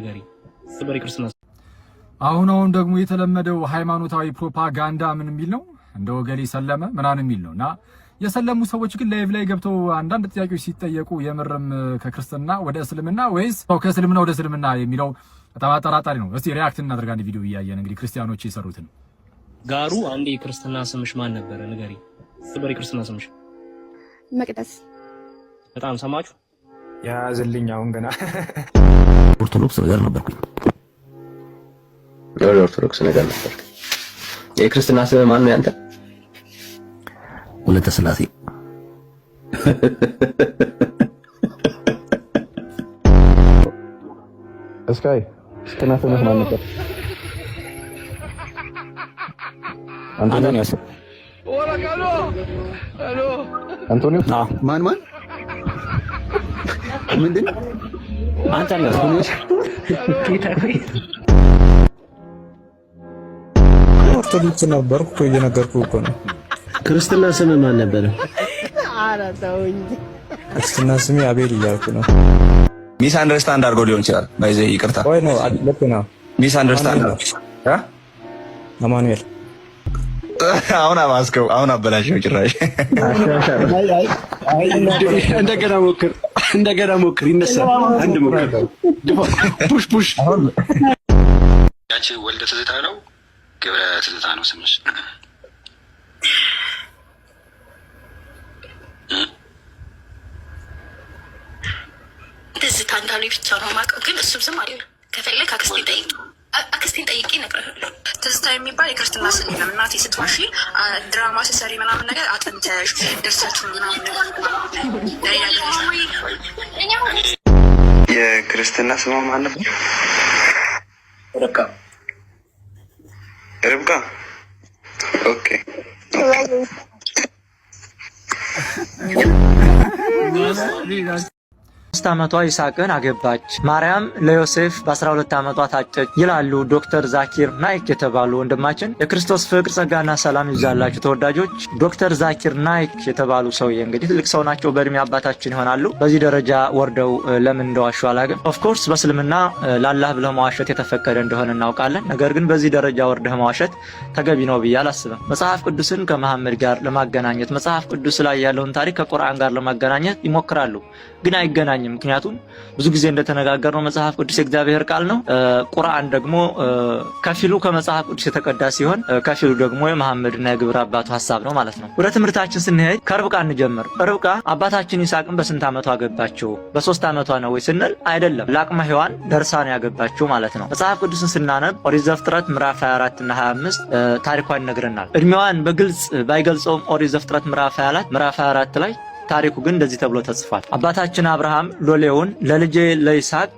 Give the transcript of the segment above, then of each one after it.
ንገሪኝ። በሪ ክርስትና አሁን ደግሞ የተለመደው ሃይማኖታዊ ፕሮፓጋንዳ ምን የሚል ነው? እንደ ወገሌ ሰለመ ምናምን የሚል ነውና የሰለሙ ሰዎች ግን ላይቭ ላይ ገብተው አንዳንድ ጥያቄዎች ሲጠየቁ የምርም ከክርስትና ወደ እስልምና ወይስ ከእስልምና ወደ እስልምና የሚለው በጣም አጠራጣሪ ነው። እስቲ ሪአክት እናድርግ አንድ ቪዲዮ እያየን እንግዲህ ክርስቲያኖች የሰሩትን። ጋሩ አንዴ ክርስትና ስምሽ ማን ነበረ ንገሪኝ። በሪ ክርስትና ስምሽ መቅደስ። በጣም ሰማችሁ ያዝልኝ። አሁን ገና ኦርቶዶክስ ነገር ነበርኩኝ። ኦርቶዶክስ ነገር ነበር። የክርስትና ስም ማን ነው ያንተ? ወለተ ስላሴ። እስካይ ክርስትና ስም ማን ነበር? አንቶኒዮስ። አንቶኒዮስ ማን ምንድን አንቶኒዮስ ኦርቶዶክስ ነበርኩ እየነገርኩህ እኮ ነው። ክርስትና ስም ማን ነበር? ኧረ ተው እንጂ ክርስትና ስሜ አቤል እያልኩ ነው። ሚስ አንደርስታንድ አድርጎ ሊሆን ይችላል። ባይዘ ይቅርታ ወይ ነው ልክ ነው። ሚስ አንደርስታንድ አማኑኤል አሁን አባስከው፣ አሁን አበላሽው ጭራሽ። እንደገና ሞክር ይነሳል። አንድ ሞክር ፑሽ ያቺ ወልደ ትዝታ ነው ግብረ ትዝታ ነው ስምሽ? ትዝታ እንዳሉ ብቻ ነው የማውቀው፣ ግን እሱም ስም አይደለም። ከፈለክ አክስቴን ጠይቄ እነግርሃለሁ። ትዝታ የሚባል የክርስትና ስም የለም። እናቴ ስትዋሺ ድራማ ስትሰሪ ምናምን ነገር አጥንተሽ ደርሳችሁ ምናምን ነገር የክርስትና ስሟ ማን ነበር? ርብቃ። ኦኬ 3 ዓመቷ ይስሐቅን አገባች። ማርያም ለዮሴፍ በ12 ዓመቷ ታጨች ይላሉ ዶክተር ዛኪር ናይክ የተባሉ ወንድማችን። የክርስቶስ ፍቅር ጸጋና ሰላም ይብዛላችሁ ተወዳጆች። ዶክተር ዛኪር ናይክ የተባሉ ሰውዬ እንግዲህ ትልቅ ሰው ናቸው፣ በእድሜ አባታችን ይሆናሉ። በዚህ ደረጃ ወርደው ለምን እንደዋሹ አላውቅም። ኦፍኮርስ በእስልምና ለአላህ ብለህ መዋሸት የተፈቀደ እንደሆነ እናውቃለን። ነገር ግን በዚህ ደረጃ ወርደህ መዋሸት ተገቢ ነው ብዬ አላስብም። መጽሐፍ ቅዱስን ከመሐመድ ጋር ለማገናኘት፣ መጽሐፍ ቅዱስ ላይ ያለውን ታሪክ ከቁርአን ጋር ለማገናኘት ይሞክራሉ፣ ግን አይገናኝም። ምክንያቱም ብዙ ጊዜ እንደተነጋገርነው መጽሐፍ ቅዱስ የእግዚአብሔር ቃል ነው። ቁርአን ደግሞ ከፊሉ ከመጽሐፍ ቅዱስ የተቀዳ ሲሆን ከፊሉ ደግሞ የመሐመድና የግብረ አባቱ ሐሳብ ነው ማለት ነው። ወደ ትምህርታችን ስንሄድ ከርብቃ እንጀምር። ርብቃ አባታችን ይስሐቅን በስንት ዓመቷ አገባችው? በ3 ዓመቷ ነው ወይ ስንል አይደለም፣ ለአቅመ ሔዋን ደርሳ ነው ያገባችው ማለት ነው። መጽሐፍ ቅዱስን ስናነብ ኦሪት ዘፍጥረት ምዕራፍ 24 እና 25 ታሪኳን ይነግረናል። እድሜዋን በግልጽ ባይገልጸውም ኦሪት ዘፍጥረት ምዕራፍ 24 ምዕራፍ 24 ላይ ታሪኩ ግን እንደዚህ ተብሎ ተጽፏል። አባታችን አብርሃም ሎሌውን ለልጄ ለይስሐቅ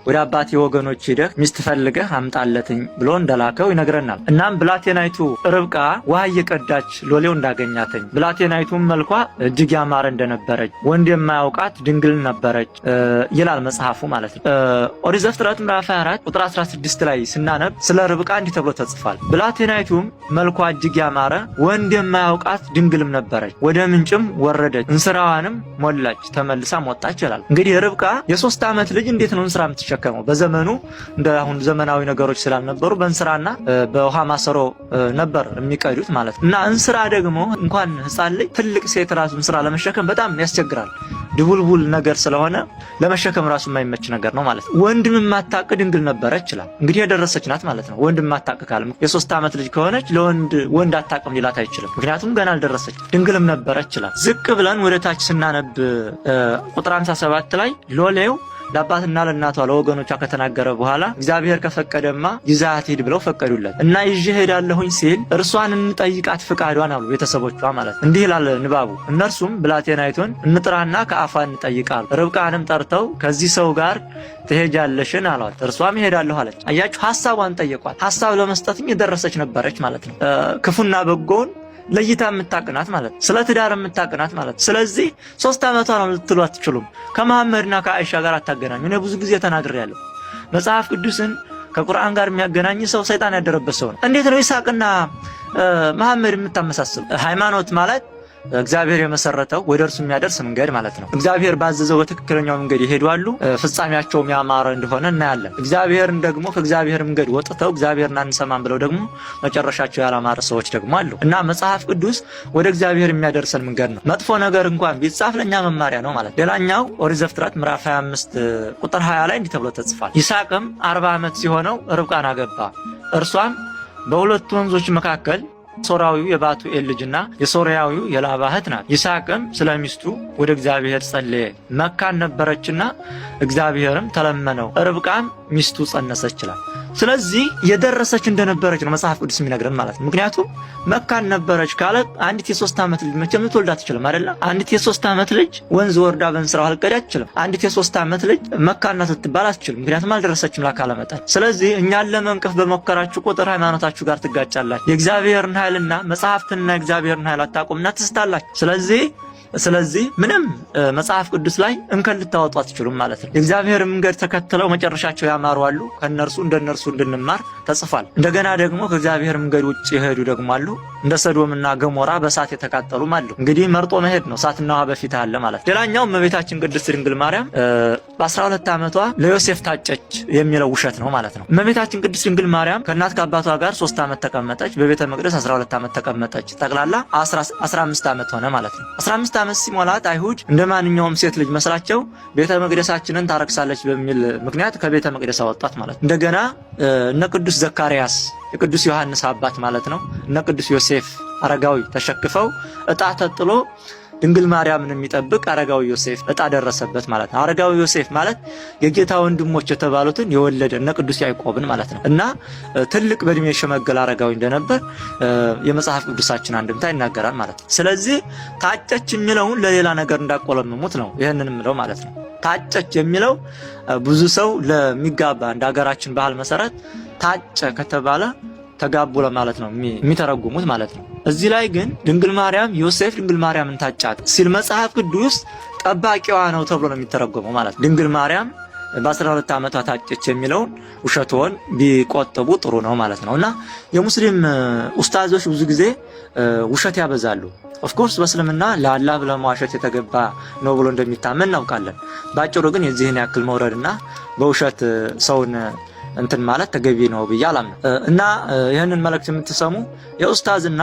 ወደ አባቴ ወገኖች ሄደህ ሚስት ፈልገህ አምጣለትኝ ብሎ እንደላከው ይነግረናል። እናም ብላቴናይቱ ርብቃ ውሃ እየቀዳች ሎሌው እንዳገኛተኝ፣ ብላቴናይቱም መልኳ እጅግ ያማረ እንደነበረች፣ ወንድ የማያውቃት ድንግል ነበረች ይላል መጽሐፉ ማለት ነው። ኦሪት ዘፍጥረት ምዕራፍ 24 ቁጥር 16 ላይ ስናነብ ስለ ርብቃ እንዲህ ተብሎ ተጽፏል። ብላቴናይቱም መልኳ እጅግ ያማረ ወንድ የማያውቃት ድንግልም ነበረች፣ ወደ ምንጭም ወረደች፣ እንስራዋንም ሞላች፣ ተመልሳም ወጣች ይላል። እንግዲህ ርብቃ የ3 ዓመት ልጅ እንዴት ነው እንስራ የምትሸከመው? በዘመኑ እንደ አሁን ዘመናዊ ነገሮች ስላልነበሩ በእንስራና በውሃ ማሰሮ ነበር የሚቀዱት ማለት ነው። እና እንስራ ደግሞ እንኳን ሕፃን ልጅ ትልቅ ሴት ራሱ እንስራ ለመሸከም በጣም ያስቸግራል። ድቡልቡል ነገር ስለሆነ ለመሸከም ራሱ የማይመች ነገር ነው ማለት ነው። ወንድም የማታውቅ ድንግል ነበረች ይላል። እንግዲህ የደረሰች ናት ማለት ነው። ወንድም የማታውቅ ካለ የ3 ዓመት ልጅ ከሆነች ወንድ አታውቅም ሊላት አይችልም። ምክንያቱም ገና አልደረሰች ድንግልም ነበረች ይላል። ዝቅ ብለን ወደ ታች ስናነብ ቁጥር 57 ላይ ሎሌው ለአባትና ለእናቷ ለወገኖቿ ከተናገረ በኋላ እግዚአብሔር ከፈቀደማ ይዛት ሂድ ብለው ፈቀዱለት እና ይዤ ሄዳለሁኝ ሲል እርሷን እንጠይቃት ፍቃዷን አሉ ቤተሰቦቿ ማለት ነው። እንዲህ ይላል ንባቡ። እነርሱም ብላቴናይቱን እንጥራና ከአፏ እንጠይቃሉ። ርብቃንም ጠርተው ከዚህ ሰው ጋር ትሄጃለሽን አሏት። እርሷም እሄዳለሁ አለች። አያችሁ፣ ሐሳቧን ጠየቋት። ሐሳብ ለመስጠትም የደረሰች ነበረች ማለት ነው። ክፉና በጎውን ለይታ የምታቅናት ማለት ስለ ትዳር የምታቅናት ማለት። ስለዚህ 3 ዓመቷ ነው ልትሉ አትችሉም። ከመሐመድና ከአይሻ ጋር አታገናኙ። እኔ ብዙ ጊዜ ተናግሬያለሁ። መጽሐፍ ቅዱስን ከቁርአን ጋር የሚያገናኝ ሰው ሰይጣን ያደረበት ሰው ነው። እንዴት ነው ይስሐቅና መሐመድ የምታመሳስሉ? ሃይማኖት ማለት እግዚአብሔር የመሰረተው ወደ እርሱ የሚያደርስ መንገድ ማለት ነው። እግዚአብሔር ባዘዘው በትክክለኛው መንገድ ይሄዱ አሉ፣ ፍጻሜያቸውም ያማረ እንደሆነ እናያለን። እግዚአብሔርን ደግሞ ከእግዚአብሔር መንገድ ወጥተው እግዚአብሔርን አንሰማም ብለው ደግሞ መጨረሻቸው ያላማረ ሰዎች ደግሞ አሉ እና መጽሐፍ ቅዱስ ወደ እግዚአብሔር የሚያደርሰን መንገድ ነው። መጥፎ ነገር እንኳን ቢጻፍ ለኛ መማሪያ ነው ማለት። ሌላኛው ኦሪት ዘፍጥረት ምዕራፍ 25 ቁጥር 20 ላይ እንዲህ ተብሎ ተጽፏል። ይስሐቅም 40 ዓመት ሲሆነው ርብቃን አገባ፣ እርሷም በሁለቱ ወንዞች መካከል ሶርያዊው የባቱኤል ልጅና የሶርያዊው የላባ እህት ናት። ይስሐቅም ስለሚስቱ ወደ እግዚአብሔር ጸለየ፣ መካን ነበረችና እግዚአብሔርም ተለመነው፣ ርብቃም ሚስቱ ጸነሰች ይላል። ስለዚህ የደረሰች እንደነበረች ነው መጽሐፍ ቅዱስ የሚነግረን ማለት ነው። ምክንያቱም መካን ነበረች ካለ አንዲት የ3 ዓመት ልጅ መቼም ልትወልድ አትችልም አይደለ? አንዲት የ3 ዓመት ልጅ ወንዝ ወርዳ በእንስራው አልቀዳ አትችልም። አንዲት የ3 ዓመት ልጅ መካን ናት ልትባል አትችልም፣ ምክንያቱም አልደረሰችም ለአካለ መጠን። ስለዚህ እኛን ለመንቀፍ በሞከራችሁ ቁጥር ሃይማኖታችሁ ጋር ትጋጫላችሁ። የእግዚአብሔርን ኃይልና መጽሐፍትንና የእግዚአብሔርን ኃይል አታውቁምና ትስታላችሁ። ስለዚህ ምንም መጽሐፍ ቅዱስ ላይ እንከን ልታወጡ አትችሉም ማለት ነው። የእግዚአብሔር መንገድ ተከትለው መጨረሻቸው ያማሩ አሉ፣ ከነርሱ እንደነርሱ እንድንማር ተጽፏል። እንደገና ደግሞ ከእግዚአብሔር መንገድ ውጭ የሄዱ ደግሞ አሉ፣ እንደ ሰዶምና ገሞራ በእሳት የተቃጠሉም አሉ። እንግዲህ መርጦ መሄድ ነው፣ እሳትና ውሃ በፊት አለ ማለት ነው። ሌላኛው እመቤታችን ቅድስት ድንግል ማርያም በ12 ዓመቷ ለዮሴፍ ታጨች የሚለው ውሸት ነው ማለት ነው። እመቤታችን ቅድስት ድንግል ማርያም ከእናት ከአባቷ ጋር 3 ዓመት ተቀመጠች፣ በቤተ መቅደስ 12 ዓመት ተቀመጠች። ጠቅላላ 15 ዓመት ሆነ ማለት ነው። 15 ዓመት ሲሞላት አይሁድ እንደ ማንኛውም ሴት ልጅ መስላቸው ቤተ መቅደሳችንን ታረክሳለች በሚል ምክንያት ከቤተ መቅደስ አወጣት ማለት ነው። እንደገና እነ ቅዱስ ዘካርያስ የቅዱስ ዮሐንስ አባት ማለት ነው፣ እነ ቅዱስ ዮሴፍ አረጋዊ ተሸክፈው ዕጣ ተጥሎ ድንግል ማርያምን የሚጠብቅ አረጋዊ ዮሴፍ ዕጣ ደረሰበት ማለት ነው። አረጋዊ ዮሴፍ ማለት የጌታ ወንድሞች የተባሉትን የወለደ እነ ቅዱስ ያዕቆብን ማለት ነው እና ትልቅ በእድሜ የሸመገለ አረጋዊ እንደነበር የመጽሐፍ ቅዱሳችን አንድምታ ይናገራል ማለት ነው። ስለዚህ ታጨች የሚለውን ለሌላ ነገር እንዳቆለምሙት ነው ይህንን የምለው ማለት ነው። ታጨች የሚለው ብዙ ሰው ለሚጋባ እንደ ሀገራችን ባህል መሰረት ታጨ ከተባለ ተጋቡ ለማለት ነው የሚተረጉሙት ማለት ነው። እዚህ ላይ ግን ድንግል ማርያም ዮሴፍ ድንግል ማርያምን ታጫት ሲል መጽሐፍ ቅዱስ ጠባቂዋ ነው ተብሎ ነው የሚተረጎመው ማለት ነው። ድንግል ማርያም በ12 ዓመቷ ታጨች የሚለውን ውሸትዎን ቢቆጥቡ ጥሩ ነው ማለት ነው እና የሙስሊም ኡስታዞች ብዙ ጊዜ ውሸት ያበዛሉ። ኦፍኮርስ በእስልምና ለአላህ ለመዋሸት የተገባ ነው ብሎ እንደሚታመን እናውቃለን። ባጭሩ ግን የዚህን ያክል መውረድና በውሸት ሰውን እንትን ማለት ተገቢ ነው ብዬ አላምንም እና ይህንን መልእክት የምትሰሙ የኡስታዝና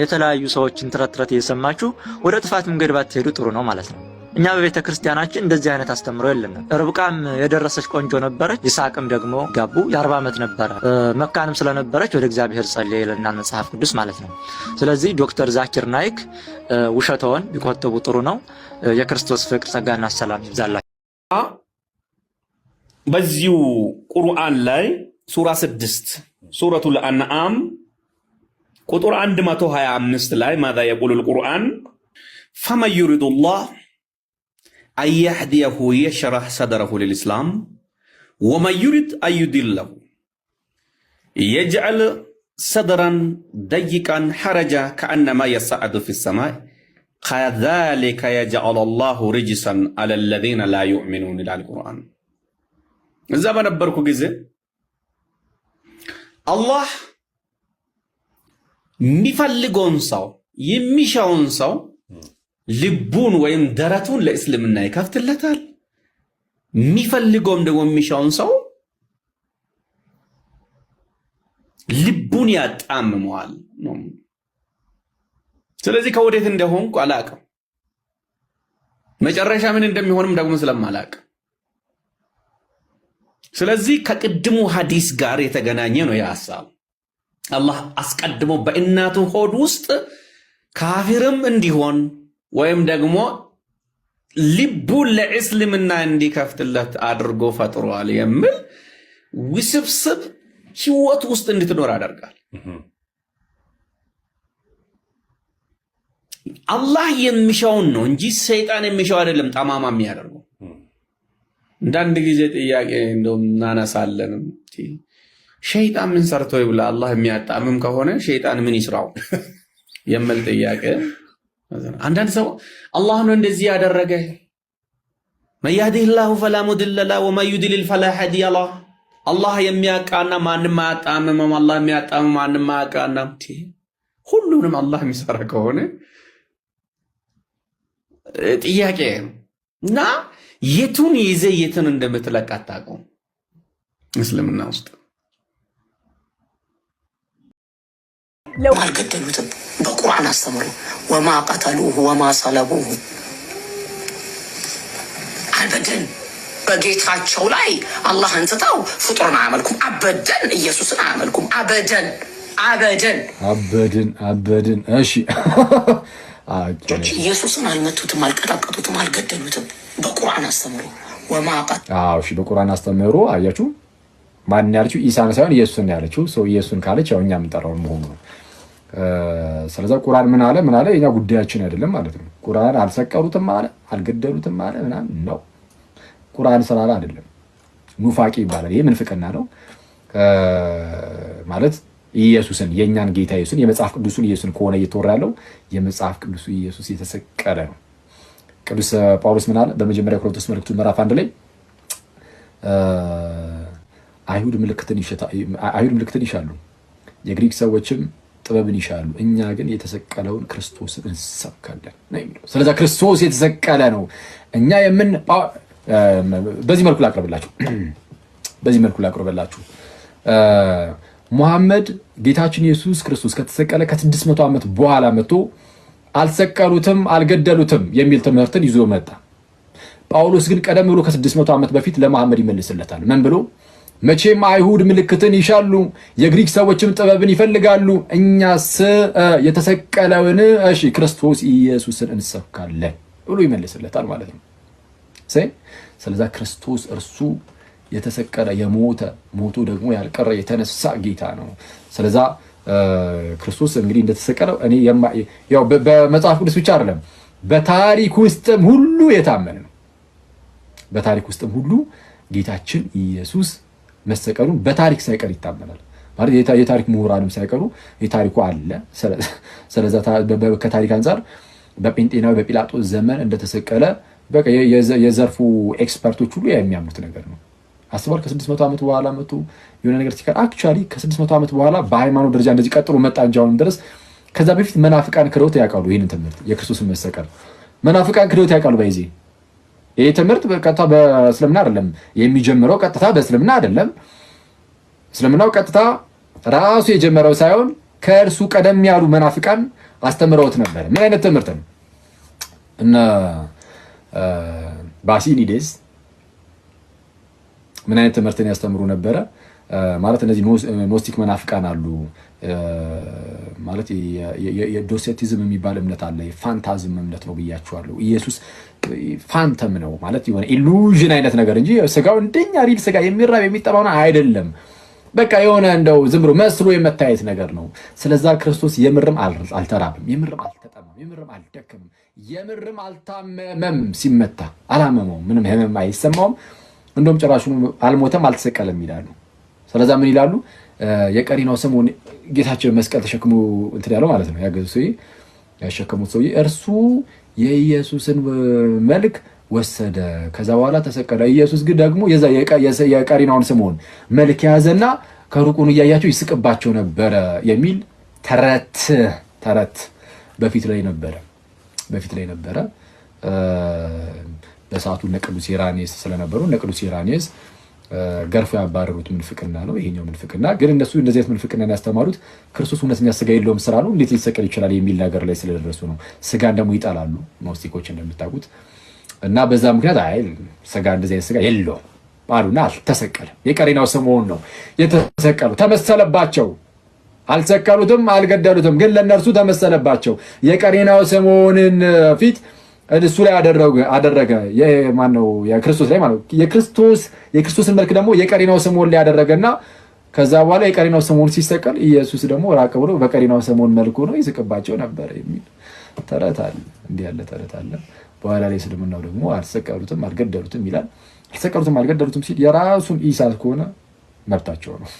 የተለያዩ ሰዎችን ተረትረት እየሰማችሁ ወደ ጥፋት መንገድ ባትሄዱ ጥሩ ነው ማለት ነው። እኛ በቤተ ክርስቲያናችን እንደዚህ አይነት አስተምሮ የለንም። ርብቃም የደረሰች ቆንጆ ነበረች፣ ይስሐቅም ደግሞ ጋቡ የ40 ዓመት ነበረ። መካንም ስለነበረች ወደ እግዚአብሔር ጸለየ ይለናል መጽሐፍ ቅዱስ ማለት ነው። ስለዚህ ዶክተር ዛኪር ናይክ ውሸተውን ቢቆጥቡ ጥሩ ነው። የክርስቶስ ፍቅር ጸጋና ሰላም ይብዛላችሁ። በዚሁ ቁርአን ላይ ሱራ 6 ሱረቱል አንዓም ቁጥር 125 ላይ ማዛ የቁሉል ቁርአን ፈመን ዩሪዱላህ አን የህዲየሁ የሽረህ ሰድረሁ ሊልኢስላም ወመን ዩሪድ አን ዩድለሁ የጅዐል ሰድረን ደይቀን ሐረጃ ከአነማ የሰዐዱ ፊሰማይ ከዛሊከ የጅዐለላሁ ሪጅሰን ዐለለዚነ ላ ዩእሚኑን ይላል ቁርአን። እዛ በነበርኩ ጊዜ አላህ የሚፈልገውን ሰው የሚሻውን ሰው ልቡን ወይም ደረቱን ለእስልምና ይከፍትለታል። የሚፈልገውም ደግሞ የሚሻውን ሰው ልቡን ያጣምመዋል ነው። ስለዚህ ከወዴት እንደሆንኩ አላቅም፣ መጨረሻ ምን እንደሚሆንም ደግሞ ስለማላቅ ስለዚህ ከቅድሙ ሐዲስ ጋር የተገናኘ ነው የሐሳብ አላህ አስቀድሞ በእናቱ ሆድ ውስጥ ካፊርም እንዲሆን ወይም ደግሞ ልቡን ለእስልምና እንዲከፍትለት አድርጎ ፈጥሯል የሚል ውስብስብ ህይወት ውስጥ እንድትኖር ያደርጋል። አላህ የሚሻውን ነው እንጂ ሰይጣን የሚሻው አይደለም ጠማማ የሚያደርገው። እንዳንድ ጊዜ ጥያቄ እንደውም እናነሳለን። ሸይጣን ምን ሰርቶ ይብላ? አላህ የሚያጣምም ከሆነ ሸይጣን ምን ይስራው የሚል ጥያቄ። አንዳንድ ሰው አላህ ነው እንደዚህ ያደረገ መን የህዲሂላሁ ፈላ ሙድለ ለሁ ወመን ዩድሊል ፈላ ሃዲየ ለሁ። አላህ የሚያቃና ማንም አያጣምም፣ አላህ የሚያጣምም ማንም አያቃና። ሁሉንም አላህ የሚሰራ ከሆነ ጥያቄ ነው እና የቱን ይዘህ የቱን እንደምትለቅ አታውቀውም። እስልምና ውስጥ አልገደሉትም። በቁርአን አስተምሩ ወማ ቀተሉሁ ወማ ሰለቡሁ አበደን። በጌታቸው ላይ አላህን ትተው ፍጡርን አያመልኩም። አበደን ኢየሱስን አያመልኩም። አበደን አበደን አበደን አበደን። እሺ ኢየሱስን አልመቱትም፣ አልቀጠቀጡትም፣ አልገደሉትም። በቁርአን አስተምሩ ወማ እሺ በቁርአን አስተምሩ። አያችሁ ማን ያለችው? ኢሳን ሳይሆን ኢየሱስን ያለችው። ሰው ኢየሱስን ካለች ያው እኛ የምንጠራው መሆኑ ነው። ስለዚህ ቁርአን ምን አለ የኛ ጉዳያችን አይደለም ማለት ነው። ቁርአን አልሰቀሉትም አለ አልገደሉትም አለ ምናምን ነው። ቁርአን ስላለ አይደለም። ኑፋቂ ይባላል። ይሄ ምንፍቅና ነው ማለት ኢየሱስን የኛን ጌታ ኢየሱስን የመጽሐፍ ቅዱሱን ኢየሱስን ከሆነ እየተወራ ያለው የመጽሐፍ ቅዱሱ ኢየሱስ የተሰቀለ ነው። ቅዱስ ጳውሎስ ምን አለ በመጀመሪያ ቆሮንቶስ መልእክቱ ምዕራፍ 1 ላይ አይሁድ ምልክትን ይሻሉ፣ የግሪክ ሰዎችም ጥበብን ይሻሉ፣ እኛ ግን የተሰቀለውን ክርስቶስን እንሰብካለን ነው የሚለው። ስለዚህ ክርስቶስ የተሰቀለ ነው። እኛ በዚህ መልኩ ላቅርብላችሁ ሙሐመድ ጌታችን ኢየሱስ ክርስቶስ ከተሰቀለ ከ600 ዓመት በኋላ መጥቶ አልሰቀሉትም አልገደሉትም የሚል ትምህርትን ይዞ መጣ። ጳውሎስ ግን ቀደም ብሎ ከ600 ዓመት በፊት ለመሐመድ ይመልስለታል። ምን ብሎ? መቼም አይሁድ ምልክትን ይሻሉ፣ የግሪክ ሰዎችም ጥበብን ይፈልጋሉ፣ እኛስ የተሰቀለውን ክርስቶስ ኢየሱስን እንሰብካለን ብሎ ይመልስለታል ማለት ነው። ስለዚህ ክርስቶስ እርሱ የተሰቀለ የሞተ ሞቱ ደግሞ ያልቀረ የተነሳ ጌታ ነው። ስለዚህ ክርስቶስ እንግዲህ እንደተሰቀለው እኔ ያው በመጽሐፍ ቅዱስ ብቻ አይደለም በታሪክ ውስጥም ሁሉ የታመነ ነው። በታሪክ ውስጥም ሁሉ ጌታችን ኢየሱስ መሰቀሉን በታሪክ ሳይቀር ይታመናል ማለት የታሪክ ምሁራንም ሳይቀሩ የታሪኩ አለ። ስለዚህ ከታሪክ አንፃር በጴንጤናዊ በጲላጦስ ዘመን እንደተሰቀለ በቃ የዘርፉ ኤክስፐርቶች ሁሉ የሚያምኑት ነገር ነው። አስባል ከ600 ዓመት በኋላ መጡ የሆነ ነገር ሲቀር አክቹአሊ ከ600 ዓመት በኋላ በሃይማኖት ደረጃ እንደዚህ ቀጥሎ መጣ እንጂ አሁን ድረስ ከዛ በፊት መናፍቃን ክደውት ያውቃሉ። ይሄንን ትምህርት የክርስቶስን መሰቀል መናፍቃን ክደውት ያውቃሉ። በዚህ ይሄ ትምህርት በቀጥታ በእስልምና አይደለም የሚጀምረው፣ ቀጥታ በእስልምና አይደለም። እስልምናው ቀጥታ ራሱ የጀመረው ሳይሆን ከእርሱ ቀደም ያሉ መናፍቃን አስተምረውት ነበር። ምን አይነት ትምህርት ነው? እና ባሲሊዴስ ምን አይነት ትምህርትን ያስተምሩ ነበረ ማለት እነዚህ ኖስቲክ መናፍቃን አሉ ማለት የዶሴቲዝም የሚባል እምነት አለ። የፋንታዝም እምነት ነው ብያቸዋለሁ። ኢየሱስ ፋንተም ነው ማለት የሆነ ኢሉዥን አይነት ነገር እንጂ ስጋው እንደኛ ሪል ስጋ የሚራብ የሚጠማው አይደለም። በቃ የሆነ እንደው ዝም ብሎ መስሎ የመታየት ነገር ነው። ስለዛ ክርስቶስ የምርም አልተራብም፣ የምርም አልተጠማም፣ የምርም አልደከምም፣ የምርም አልታመመም። ሲመታ አላመመውም፣ ምንም ህመም አይሰማውም። እንደውም ጭራሹን አልሞተም አልተሰቀለም ይላሉ። ስለዛ ምን ይላሉ? የቀሪናው ሰሞን ጌታችን መስቀል ተሸክሞ እንትን ያለው ማለት ነው ያገዙ ሰውዬ ያሸከሙት ሰውዬ እርሱ የኢየሱስን መልክ ወሰደ፣ ከዛ በኋላ ተሰቀለ። ኢየሱስ ግን ደግሞ የቀሪናውን ሰሞን መልክ ያዘና ከሩቁን እያያቸው ይስቅባቸው ነበረ የሚል ተረት በፊት ላይ ነበረ። በሰዓቱ ነቅዱስ ኢራኔስ ስለነበሩ ነቅዱስ ኢራኔስ ገርፎ ያባረሩት ምንፍቅና ነው። ይሄኛው ምንፍቅና ግን እነሱ እንደዚህ አይነት ምንፍቅና ያስተማሩት ክርስቶስ እውነተኛ ስጋ የለውም ስራ ነው እንዴት ሊሰቀል ይችላል የሚል ነገር ላይ ስለደረሱ ነው። ስጋን ደግሞ ይጣላሉ ኖስቲኮች እንደምታውቁት እና በዛ ምክንያት አይ ስጋ እንደዚህ አይነት ስጋ የለውም አሉና አልተሰቀለም። የቀሪናው ሰሞን ነው የተሰቀሉ። ተመሰለባቸው። አልሰቀሉትም አልገደሉትም፣ ግን ለነርሱ ተመሰለባቸው። የቀሪናው ሰሞንን ፊት እሱ ላይ አደረገ። የማን ነው? የክርስቶስ ላይ ማለት ነው። የክርስቶስን መልክ ደግሞ የቀሪናው ሰሞን ላይ ያደረገና ከዛ በኋላ የቀሪናው ሰሞን ሲሰቀል ኢየሱስ ደግሞ ራቅ ብሎ በቀሪናው ሰሞን መልኩ ነው ይስቅባቸው ነበር የሚል ተረት አለ። እንዲህ ያለ ተረት አለ። በኋላ ላይ እስልምናው ደግሞ አልሰቀሉትም አልገደሉትም ይላል። አልሰቀሉትም አልገደሉትም ሲል የራሱን ኢሳ ከሆነ መብታቸው ነው።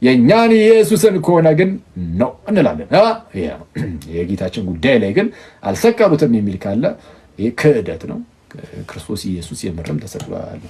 የኛን ኢየሱስን ከሆነ ግን ነው እንላለን። የጌታችን ጉዳይ ላይ ግን አልሰቀሉትም የሚል ካለ ይህ ክህደት ነው። ክርስቶስ ኢየሱስ የምርም ተሰቅሏል።